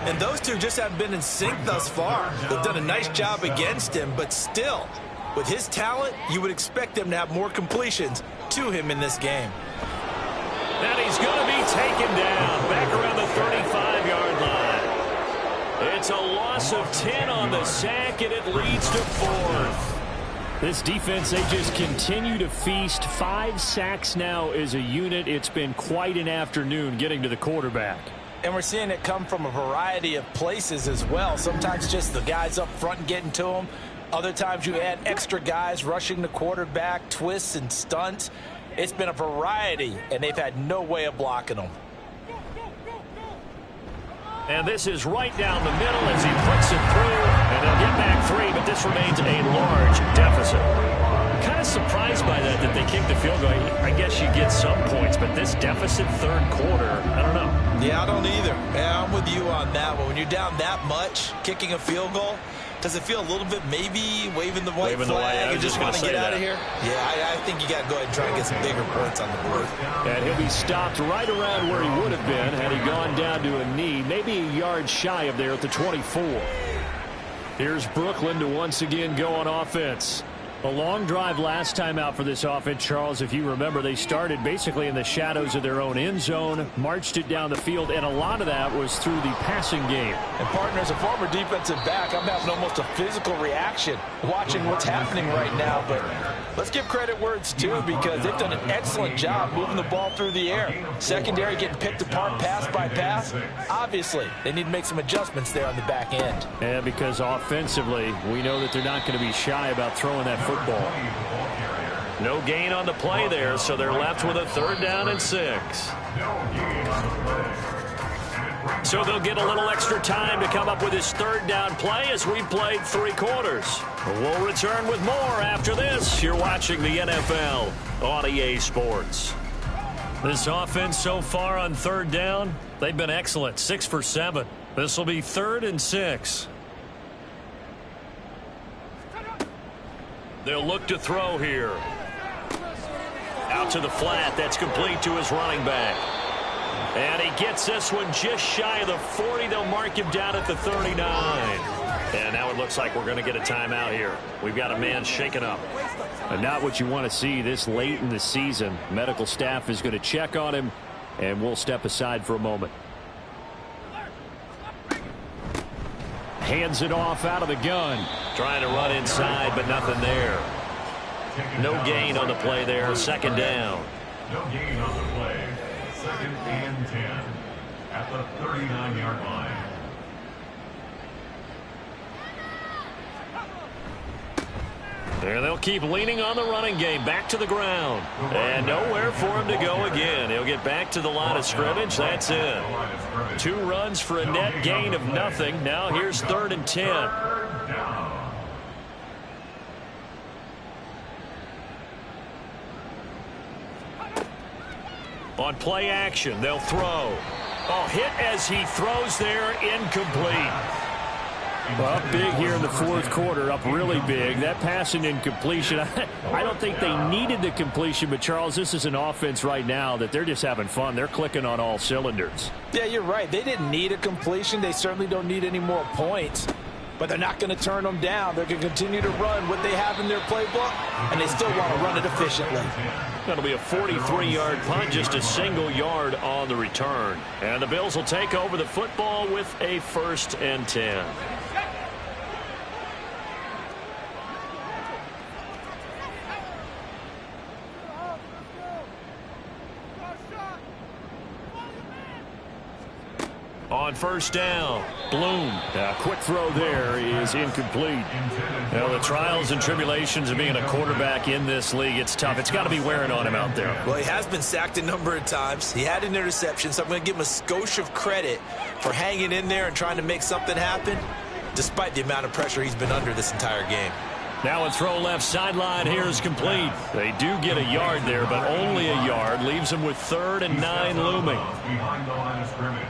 And those two just haven't been in sync thus far. They've done a nice job against him, but still, with his talent, you would expect him to have more completions to him in this game. And he's going to be taken down back around the 35-yard line. It's a loss of 10 on the sack, and it leads to 4th. This defense, they just continue to feast. 5 sacks now as a unit. It's been quite an afternoon getting to the quarterback. And we're seeing it come from a variety of places as well. Sometimes just the guys up front getting to them. Other times you add extra guys rushing the quarterback, twists and stunts. It's been a variety, and they've had no way of blocking them. And this is right down the middle as he puts it through. And they'll get back 3, but this remains a large deficit. I'm kind of surprised by that they kicked the field goal. I guess you get some points, but this deficit third quarter, I don't know. Yeah, I don't either. Yeah, I'm with you on that one. When you're down that much, kicking a field goal, does it feel a little bit maybe waving the white flag and just want to get out of here? Yeah, I think you got to go ahead and try and get some bigger points on the board. And he'll be stopped right around where he would have been had he gone down to a knee, maybe a yard shy of there at the 24. Here's Brooklyn to once again go on offense. A long drive last time out for this offense, Charles. If you remember, they started basically in the shadows of their own end zone, marched it down the field, and a lot of that was through the passing game. And, partner, as a former defensive back, I'm having almost a physical reaction watching what's happening right now. But let's give credit where it's due because they've done an excellent job moving the ball through the air. Secondary getting picked apart pass by pass. Obviously, they need to make some adjustments there on the back end. And because offensively, we know that they're not going to be shy about throwing that football. No gain on the play there, so they're left with a 3rd down and 6. So they'll get a little extra time to come up with his 3rd down play as we played 3 quarters. We'll return with more after this. You're watching the NFL on EA Sports. This offense so far on 3rd down, they've been excellent, 6 for 7. This will be 3rd and 6. They'll look to throw here. Out to the flat. That's complete to his running back. And he gets this one just shy of the 40. They'll mark him down at the 39. And now it looks like we're going to get a timeout here. We've got a man shaken up. And not what you want to see this late in the season. Medical staff is going to check on him, and we'll step aside for a moment. Hands it off out of the gun. Trying to run inside, but nothing there. No gain on the play there. 2nd down. No gain on the play. 2nd and 10 at the 39-yard line. There they'll keep leaning on the running game. Back to the ground. And nowhere for him to go again. He'll get back to the line of scrimmage. That's it. 2 runs for a net gain of nothing. Now here's 3rd and 10. On play action, they'll throw. Oh, hit as he throws there, incomplete. Well, up big here in the 4th quarter, up really big. That passing incompletion, I don't think they needed the completion, but, Charles, this is an offense right now that they're just having fun. They're clicking on all cylinders. Yeah, you're right. They didn't need a completion. They certainly don't need any more points, but they're not going to turn them down. They're going to continue to run what they have in their playbook, and they still want to run it efficiently. That'll be a 43-yard punt, just a single yard on the return. And the Bills will take over the football with a 1st and 10. On 1st down, Bloom. Quick throw there is incomplete. Now, the trials and tribulations of being a quarterback in this league, it's tough. It's got to be wearing on him out there. Well, he has been sacked a number of times. He had an interception, so I'm going to give him a skosh of credit for hanging in there and trying to make something happen, despite the amount of pressure he's been under this entire game. Now a throw left sideline here is complete. They do get a yard there, but only a yard. Leaves them with 3rd and 9 looming. Behind the line of scrimmage.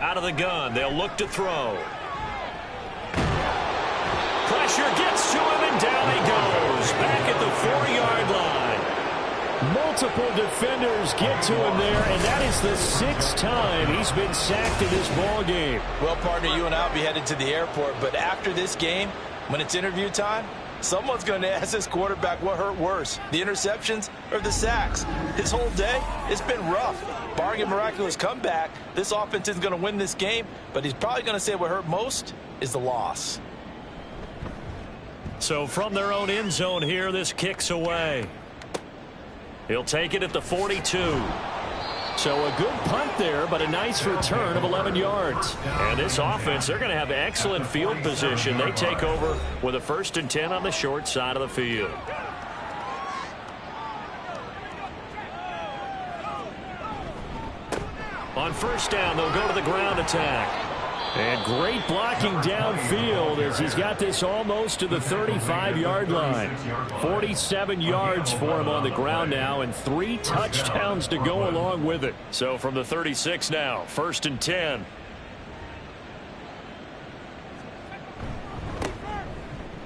Out of the gun, they'll look to throw. Pressure gets to him, and down he goes. Back at the 4-yard line. Multiple defenders get to him there, and that is the 6th time he's been sacked in this ball game. Well, partner, you and I will be headed to the airport, but after this game, when it's interview time, Someone's going to ask this quarterback what hurt worse, the interceptions or the sacks. His whole day, it's been rough. Barring a miraculous comeback, this offense isn't going to win this game, but he's probably going to say what hurt most is the loss. So from their own end zone here, this kicks away. He'll take it at the 42. So a good punt there, but a nice return of 11 yards. And this offense, they're going to have excellent field position. They take over with a 1st and 10 on the short side of the field. On 1st down, they'll go to the ground attack. And great blocking downfield as he's got this almost to the 35-yard line. 47 yards for him on the ground now and 3 touchdowns to go along with it. So from the 36 now, 1st and 10.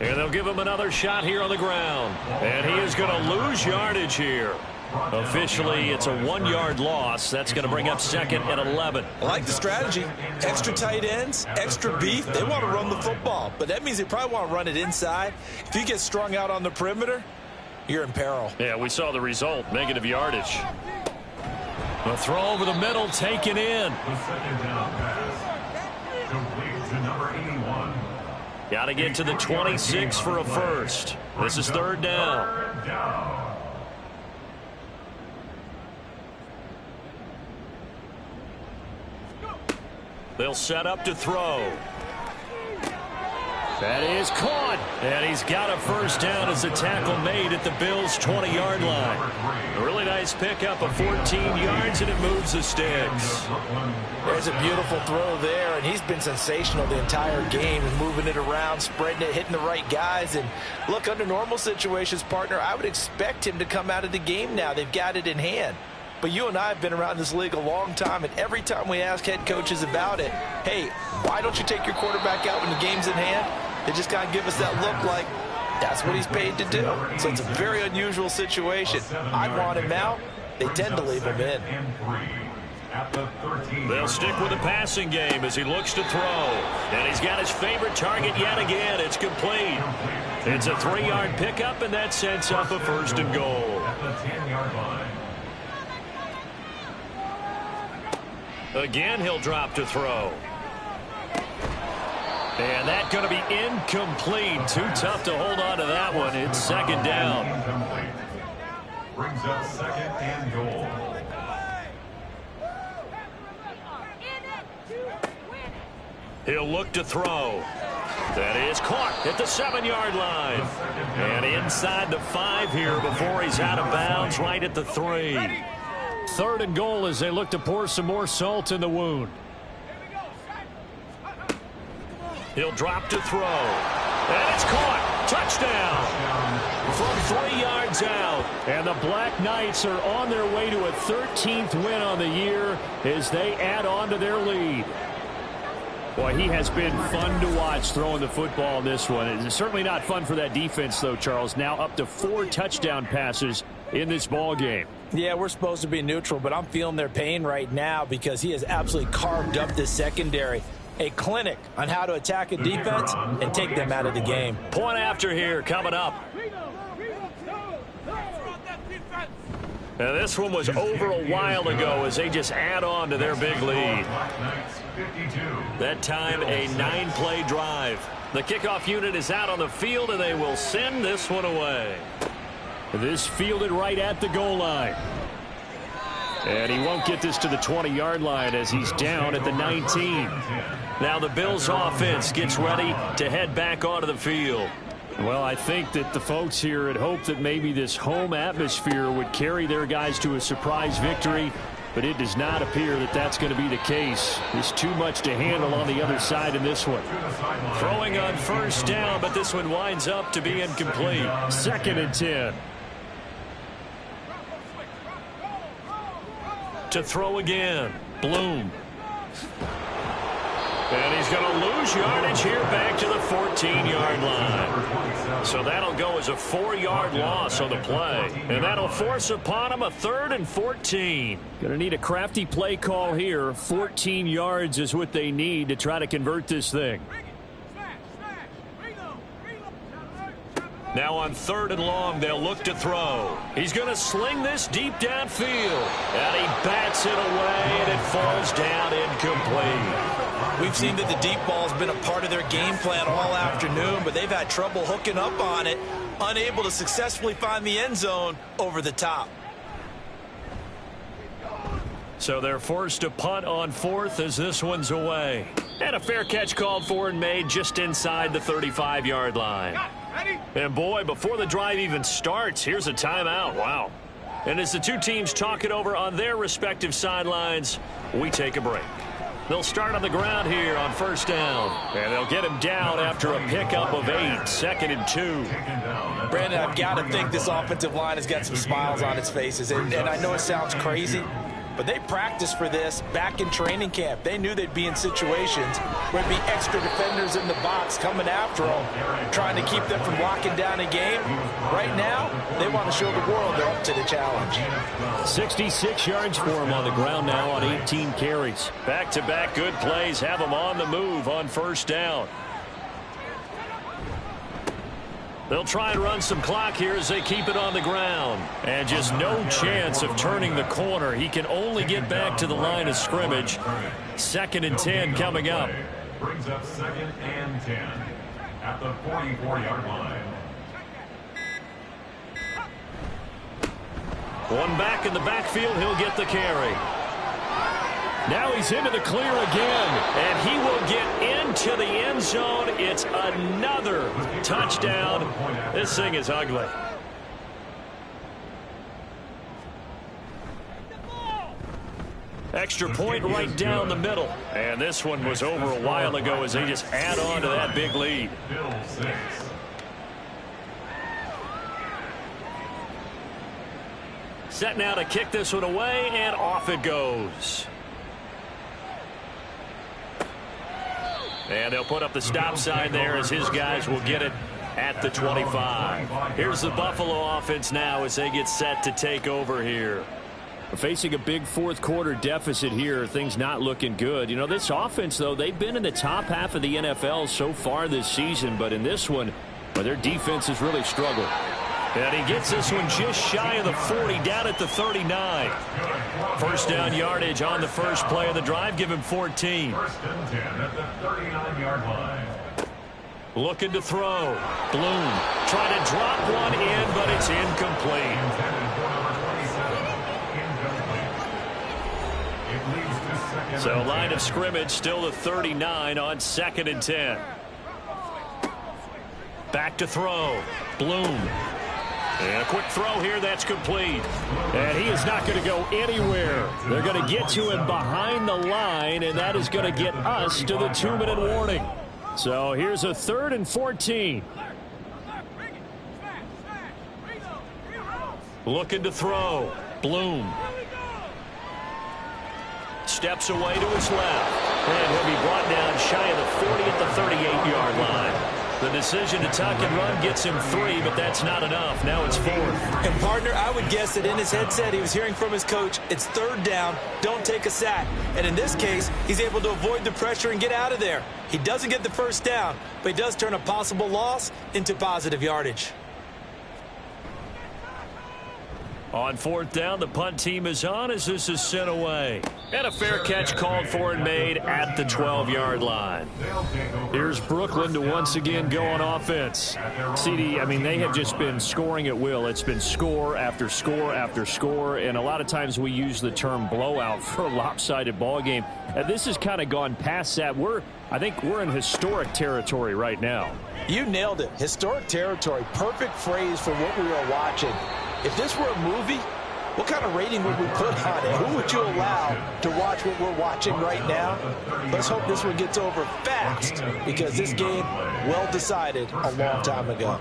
And they'll give him another shot here on the ground. And he is going to lose yardage here. Officially, it's a 1-yard loss. That's going to bring up 2nd and 11. I like the strategy. Extra tight ends, extra beef. They want to run the football, but that means they probably want to run it inside. If you get strung out on the perimeter, you're in peril. Yeah, we saw the result, negative yardage. A throw over the middle, taken in. The 2nd down pass. Complete to number 81. Got to get to the 26 for a first. This is 3rd down. 3rd down. They'll set up to throw. That is caught. And he's got a 1st down as the tackle made at the Bills' 20-yard line. A really nice pickup of 14 yards, and it moves the sticks. There's a beautiful throw there, and he's been sensational the entire game, moving it around, spreading it, hitting the right guys. And look, under normal situations, partner, I would expect him to come out of the game now. They've got it in hand. But you and I have been around this league a long time, and every time we ask head coaches about it, hey, why don't you take your quarterback out when the game's in hand? They just kind of give us that look like that's what he's paid to do. So it's a very unusual situation. I want him out. They tend to leave him in. They'll stick with the passing game as he looks to throw. And he's got his favorite target yet again. It's complete. It's a 3-yard pickup, and that sets up a 1st and goal. At the 10-yard line. Again, he'll drop to throw. And that's going to be incomplete. Too tough to hold on to that one. It's 2nd down. Incomplete. Brings up 2nd and goal. He'll look to throw. That is caught at the 7-yard line. And inside the 5 here before he's out of bounds, right at the 3. 3rd and goal as they look to pour some more salt in the wound. He'll drop to throw. And it's caught. Touchdown. From 3 yards out. And the Black Knights are on their way to a 13th win on the year as they add on to their lead. Boy, he has been fun to watch throwing the football in this one. It's certainly not fun for that defense, though, Charles. Now up to 4 touchdown passes in this ball game. Yeah, we're supposed to be neutral, but I'm feeling their pain right now because he has absolutely carved up this secondary. A clinic on how to attack a defense and take them out of the game. Point after here coming up. And this one was over a while ago as they just add on to their big lead. That time a 9-play drive. The kickoff unit is out on the field, and they will send this one away. This fielded right at the goal line. And he won't get this to the 20-yard line as he's down at the 19. Now the Bills offense gets ready to head back onto the field. Well, I think that the folks here had hoped that maybe this home atmosphere would carry their guys to a surprise victory, but it does not appear that that's going to be the case. There's too much to handle on the other side in this one. Throwing on 1st down, but this one winds up to be incomplete. 2nd and 10. To throw again. Bloom. And he's going to lose yardage here back to the 14-yard line. So that'll go as a 4-yard loss on the play. And that'll force upon him a 3rd and 14. Going to need a crafty play call here. 14 yards is what they need to try to convert this thing. Now on 3rd and long, they'll look to throw. He's going to sling this deep downfield. And he bats it away, and it falls down incomplete. We've seen that the deep ball has been a part of their game plan all afternoon, but they've had trouble hooking up on it, unable to successfully find the end zone over the top. So they're forced to punt on 4th as this one's away. And a fair catch called for and made just inside the 35-yard line. And boy, before the drive even starts, here's a timeout. Wow. And as the two teams talk it over on their respective sidelines, we take a break. They'll start on the ground here on 1st down. And they'll get him down after a pickup of 8, 2nd and 2. Brandon, I've got to think this offensive line has got some smiles on its faces. And I know it sounds crazy, but they practiced for this back in training camp. They knew they'd be in situations where there'd be extra defenders in the box coming after them, trying to keep them from locking down a game. Right now, they want to show the world they're up to the challenge. 66 yards for him on the ground now on 18 carries. Back-to-back good plays have him on the move on 1st down. They'll try and run some clock here as they keep it on the ground. And just no chance of turning the corner. He can only get back to the line of scrimmage. 2nd and 10 coming up. Brings up 2nd and 10 at the 44-yard line. One back in the backfield. He'll get the carry. Now he's into the clear again, and he will get into the end zone. It's another touchdown. This thing is ugly. Extra point right down the middle. And this one was over a while ago as they just add on to that big lead. Bills 6. Set now to kick this one away, and off it goes. And they'll put up the stop sign there as his guys will get it at the 25. Here's the Buffalo offense now as they get set to take over here. Facing a big 4th quarter deficit here, things not looking good. You know, this offense, though, they've been in the top half of the NFL so far this season, but in this one, well, their defense has really struggled. And he gets this one just shy of the 40, down at the 39. 1st down yardage on the first play of the drive. Give him 14. 1st and 10 at the 39-yard line. Looking to throw. Bloom trying to drop one in, but it's incomplete. Intended for number 27. Incomplete. It leads to 2nd So and line 10. of scrimmage still the 39 on 2nd and 10. Back to throw. Bloom. And a quick throw here, that's complete. And he is not going to go anywhere. They're going to get to him behind the line, and that is going to get us to the 2-minute warning. So here's a 3rd and 14. Looking to throw. Bloom. Steps away to his left. And he'll be brought down shy of the 40 at the 38-yard line. The decision to tuck and run gets him 3, but that's not enough. Now it's 4th. And, partner, I would guess that in his headset he was hearing from his coach, it's 3rd down, don't take a sack. And in this case, he's able to avoid the pressure and get out of there. He doesn't get the 1st down, but he does turn a possible loss into positive yardage. On 4th down, the punt team is on as this is sent away. And a fair catch called for and made at the 12-yard line. Here's Brooklyn to once again go on offense. CD, I mean, they have just been scoring at will. It's been score after score after score, and a lot of times we use the term blowout for a lopsided ball game. And this has kind of gone past that. I think we're in historic territory right now. You nailed it. Historic territory. Perfect phrase for what we are watching. If this were a movie, what kind of rating would we put on it? Who would you allow to watch what we're watching right now? Let's hope this one gets over fast, because this game, well decided a long time ago.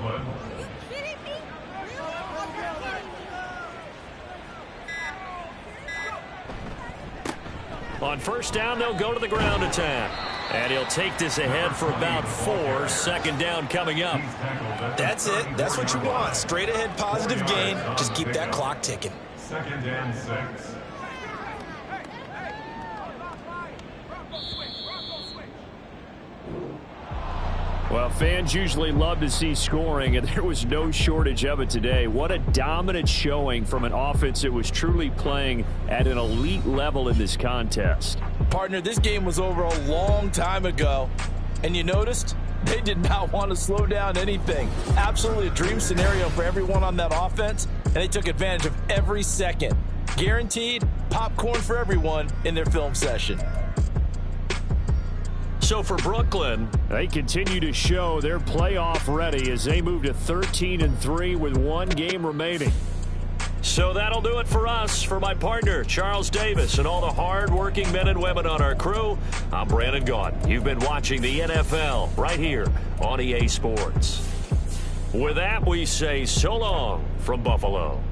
On 1st down, they'll go to the ground attack. And he'll take this ahead for about 4. 2nd down coming up. That's it. That's what you want. Straight ahead positive gain. Just keep that clock ticking. 2nd and 6. Well, fans usually love to see scoring, and there was no shortage of it today. What a dominant showing from an offense that was truly playing at an elite level in this contest. Partner, this game was over a long time ago, and you noticed they did not want to slow down anything. Absolutely a dream scenario for everyone on that offense, and they took advantage of every second. Guaranteed popcorn for everyone in their film session. So for Brooklyn, they continue to show they're playoff ready as they move to 13-3 with one game remaining. So that'll do it for us. For my partner, Charles Davis, and all the hard-working men and women on our crew, I'm Brandon Gaudin. You've been watching the NFL right here on EA Sports. With that, we say so long from Buffalo.